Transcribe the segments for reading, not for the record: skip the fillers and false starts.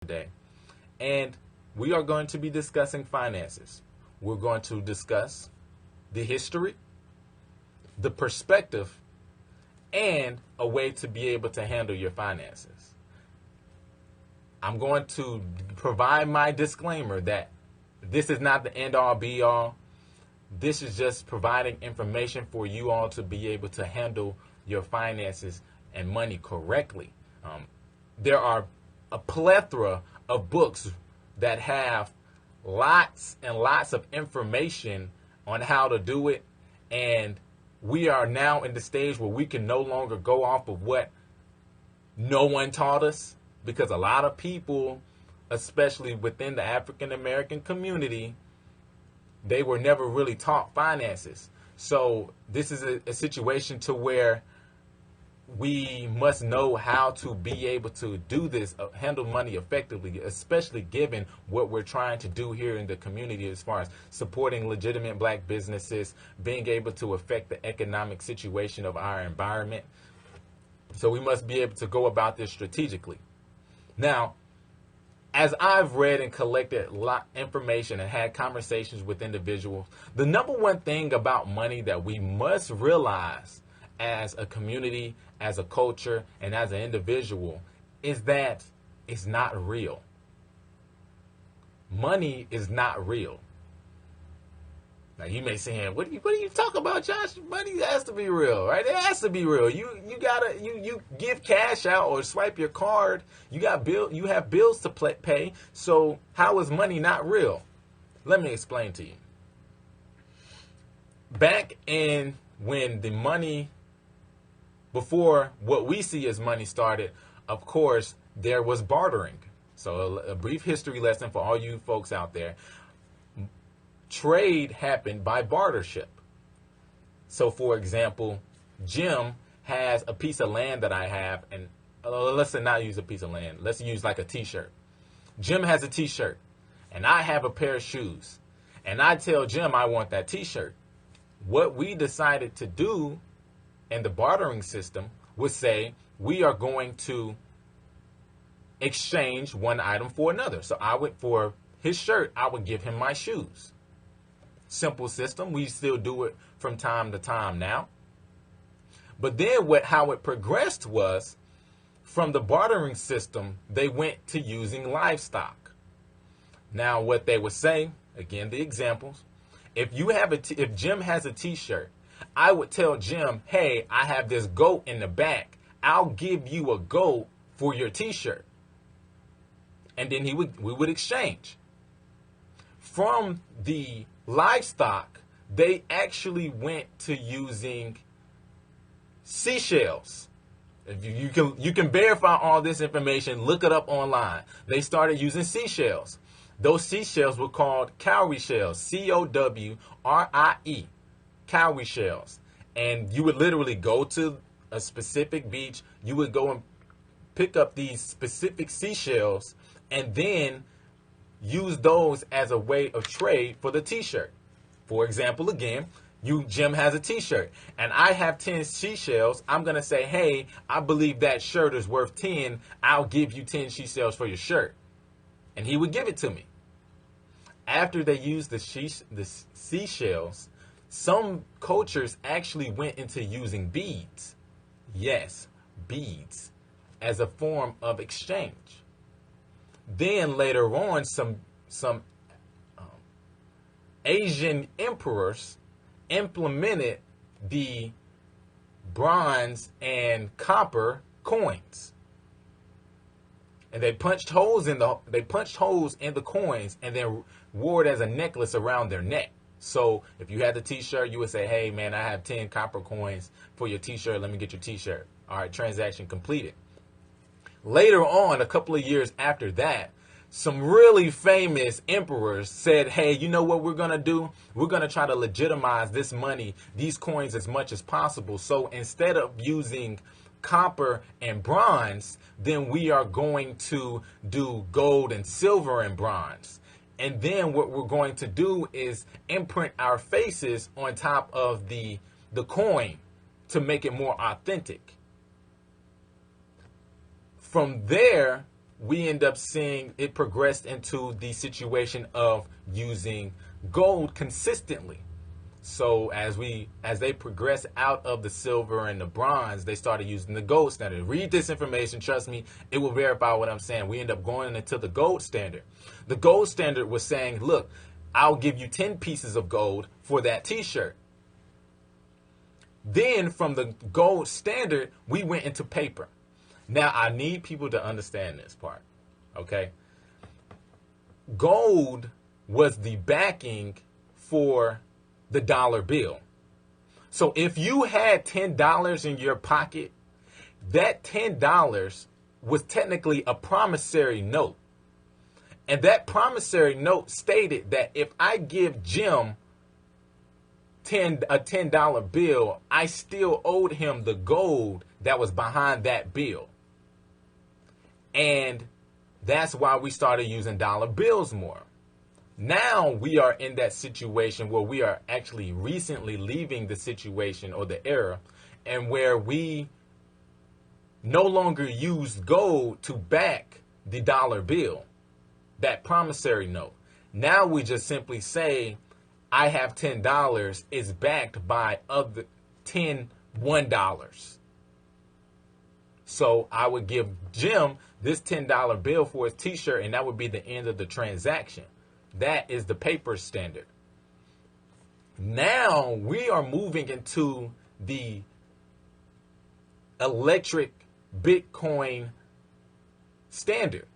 today. And we are going to be discussing finances. We're going to discuss the history, the perspective, and a way to be able to handle your finances. I'm going to provide my disclaimer that this is not the end all be all. This is just providing information for you all to be able to handle your finances and money correctly. There are a plethora of books that have lots and lots of information on how to do it, and we are now in the stage where we can no longer go off of what no one taught us, because a lot of people, especially within the African American community, they were never really taught finances. So this is a situation to where we must know how to be able to do this, handle money effectively, especially given what we're trying to do here in the community as far as supporting legitimate black businesses, being able to affect the economic situation of our environment. So we must be able to go about this strategically. Now, as I've read and collected a lot of information and had conversations with individuals, the number one thing about money that we must realize as a community, as a culture, and as an individual is that it's not real. Money is not real. Now you may say, what are you talking about, Josh? Money has to be real, right? It has to be real. You give cash out or swipe your card. You have bills to pay. So how is money not real? Let me explain to you. Back in when the money, before what we see as money started, of course, there was bartering. So a brief history lesson for all you folks out there. Trade happened by bartership. So, for example, Jim has a piece of land that I have, and let's not use a piece of land. Let's use like a T-shirt. Jim has a T-shirt, and I have a pair of shoes, and I tell Jim I want that T-shirt. What we decided to do in the bartering system was say we are going to exchange one item for another. So I would, for his shirt, I would give him my shoes. Simple system. We still do it from time to time now. But then how it progressed was, from the bartering system, they went to using livestock. Now what they would say, again the examples, if Jim has a T-shirt, I would tell Jim, hey, I have this goat in the back. I'll give you a goat for your T-shirt. And then we would exchange. From the livestock, they actually went to using seashells. You can verify all this information, look it up online. They started using seashells. Those seashells were called cowrie shells, Cowrie, cowrie shells. And you would literally go to a specific beach, you would go and pick up these specific seashells and then use those as a way of trade for the T-shirt. For example, again, Jim has a T-shirt and I have 10 seashells. I'm going to say, hey, I believe that shirt is worth 10. I'll give you 10 seashells for your shirt. And he would give it to me. After they used the seashells, some cultures actually went into using beads. Yes, beads as a form of exchange. Then later on, some Asian emperors implemented the bronze and copper coins, and they punched holes in the coins and then wore it as a necklace around their neck. So if you had the T-shirt, you would say, hey man, I have 10 copper coins for your T-shirt. Let me get your T-shirt. All right, transaction completed. Later on, a couple of years after that, some really famous emperors said, hey, you know what we're going to do? We're going to try to legitimize this money, these coins, as much as possible. So instead of using copper and bronze, then we are going to do gold and silver and bronze. And then what we're going to do is imprint our faces on top of the coin to make it more authentic. From there, we end up seeing it progressed into the situation of using gold consistently. So as they progress out of the silver and the bronze, they started using the gold standard. Read this information, trust me, it will verify what I'm saying. We end up going into the gold standard. The gold standard was saying, look, I'll give you 10 pieces of gold for that t-shirt. Then from the gold standard, we went into paper. Now I need people to understand this part, okay? Gold was the backing for the dollar bill. So if you had $10 in your pocket, that $10 was technically a promissory note. And that promissory note stated that if I give Jim a $10 bill, I still owed him the gold that was behind that bill. And that's why we started using dollar bills more. Now we are in that situation where we are actually recently leaving the situation or the era, and where we no longer use gold to back the dollar bill, that promissory note. Now we just simply say, I have $10 is backed by other 10 $1. So I would give Jim this $10 bill for his t-shirt, and that would be the end of the transaction. That is the paper standard. Now we are moving into the electric Bitcoin standard.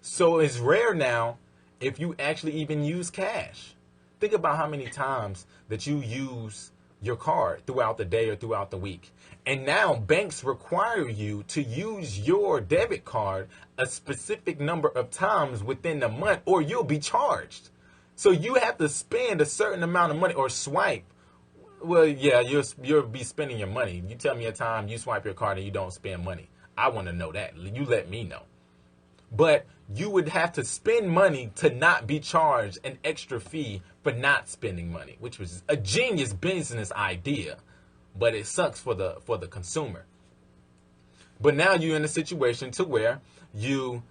So it's rare now if you actually even use cash. Think about how many times that you use your card throughout the day or throughout the week. And now banks require you to use your debit card a specific number of times within the month, or you'll be charged. So you have to spend a certain amount of money or swipe. Well, yeah, you'll be spending your money. You tell me a time you swipe your card and you don't spend money. I want to know that. You let me know. But you would have to spend money to not be charged an extra fee for not spending money, which was a genius business idea, but it sucks for the consumer. But now you're in a situation to where you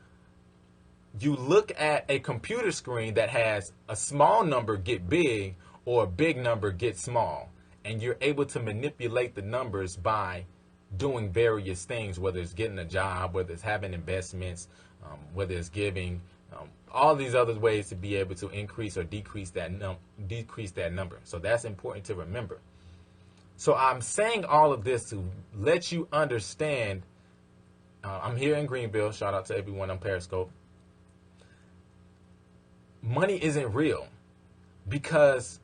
look at a computer screen that has a small number get big or a big number get small, and you're able to manipulate the numbers by doing various things, whether it's getting a job, whether it's having investments, whether it's giving, all these other ways to be able to increase or decrease that number. So that's important to remember. So I'm saying all of this to let you understand. I'm here in Greenville. Shout out to everyone on Periscope. Money isn't real, because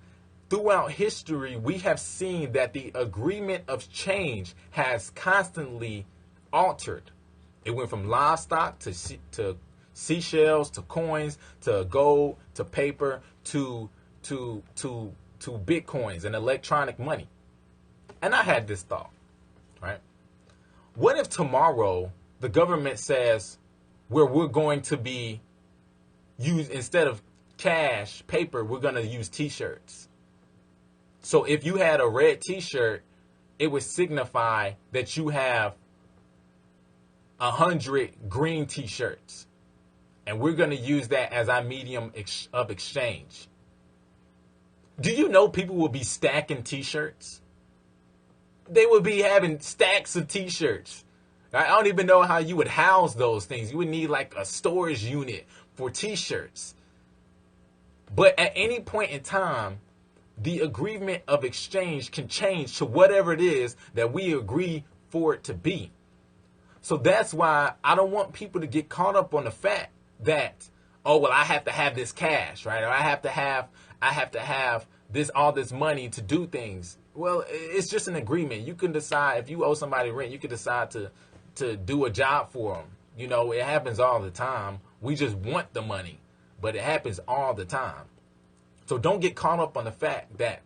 throughout history, we have seen that the agreement of change has constantly altered. It went from livestock to seashells to coins to gold to paper to bitcoins and electronic money. And I had this thought, right? What if tomorrow the government says we're going to be use, instead of cash, paper, we're going to use t-shirts. So if you had a red t-shirt, it would signify that you have 100 green t-shirts. And we're going to use that as our medium of exchange. Do you know people will be stacking t-shirts? They would be having stacks of t-shirts. I don't even know how you would house those things. You would need like a storage unit for t-shirts. But at any point in time, the agreement of exchange can change to whatever it is that we agree for it to be. So that's why I don't want people to get caught up on the fact that, oh, well, I have to have this cash, right? Or I have to have all this money to do things. Well, it's just an agreement. You can decide, if you owe somebody rent, you can decide to do a job for them. You know, it happens all the time. We just want the money, but it happens all the time. So don't get caught up on the fact that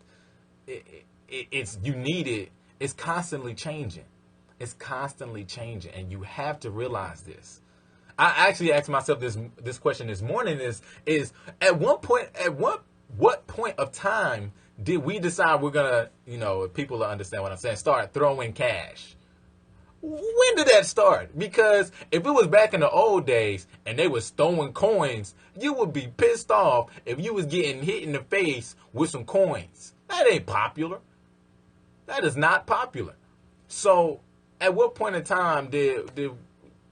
you need it. It's constantly changing. It's constantly changing, and you have to realize this. I actually asked myself this question this morning: is at what point of time did we decide we're gonna, if people understand what I'm saying, start throwing cash? When did that start? Because if it was back in the old days and they was throwing coins, you would be pissed off if you was getting hit in the face with some coins. That ain't popular. That is not popular. So at what point in time did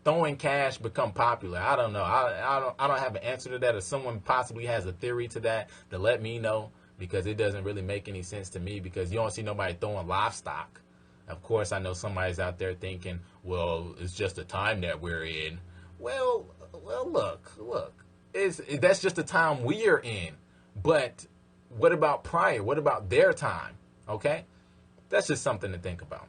throwing cash become popular? I don't know. I don't have an answer to that. If someone possibly has a theory to that, to let me know, because it doesn't really make any sense to me, because you don't see nobody throwing livestock. Of course, I know somebody's out there thinking, well, it's just the time that we're in. Well, look. That's just the time we are in. But what about prior? What about their time? Okay? That's just something to think about.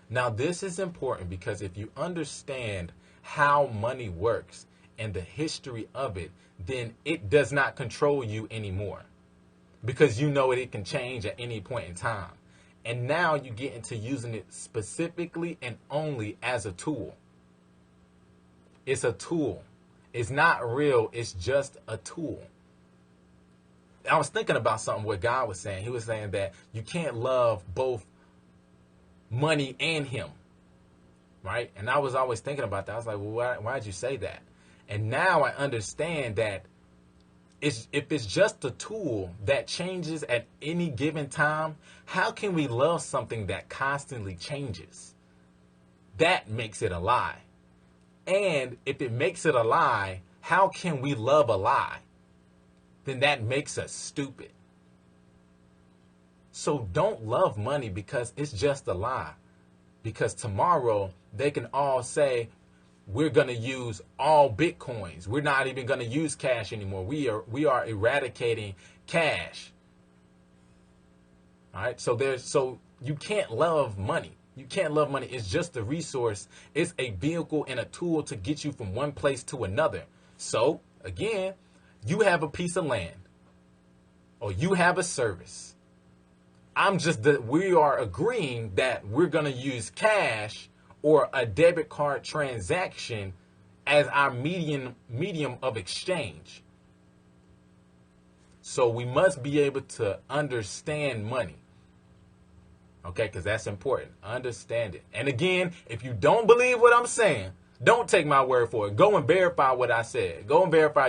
Now, this is important because if you understand how money works and the history of it, then it does not control you anymore, because you know it can change at any point in time. And now you get into using it specifically and only as a tool. It's a tool. It's not real. It's just a tool. I was thinking about something what God was saying. He was saying that you can't love both money and him, right? And I was always thinking about that. I was like, well, why'd you say that? And now I understand that if it's just a tool that changes at any given time, how can we love something that constantly changes? That makes it a lie. And if it makes it a lie, how can we love a lie? Then that makes us stupid. So don't love money because it's just a lie. Because tomorrow they can all say, we're going to use all Bitcoins. We're not even going to use cash anymore. We are eradicating cash. All right. So you can't love money. You can't love money. It's just a resource. It's a vehicle and a tool to get you from one place to another. So again, you have a piece of land or you have a service. We are agreeing that we're going to use cash or a debit card transaction as our medium of exchange. So we must be able to understand money. Okay, because that's important. Understand it. And again, if you don't believe what I'm saying, don't take my word for it. Go and verify what I said. Go and verify.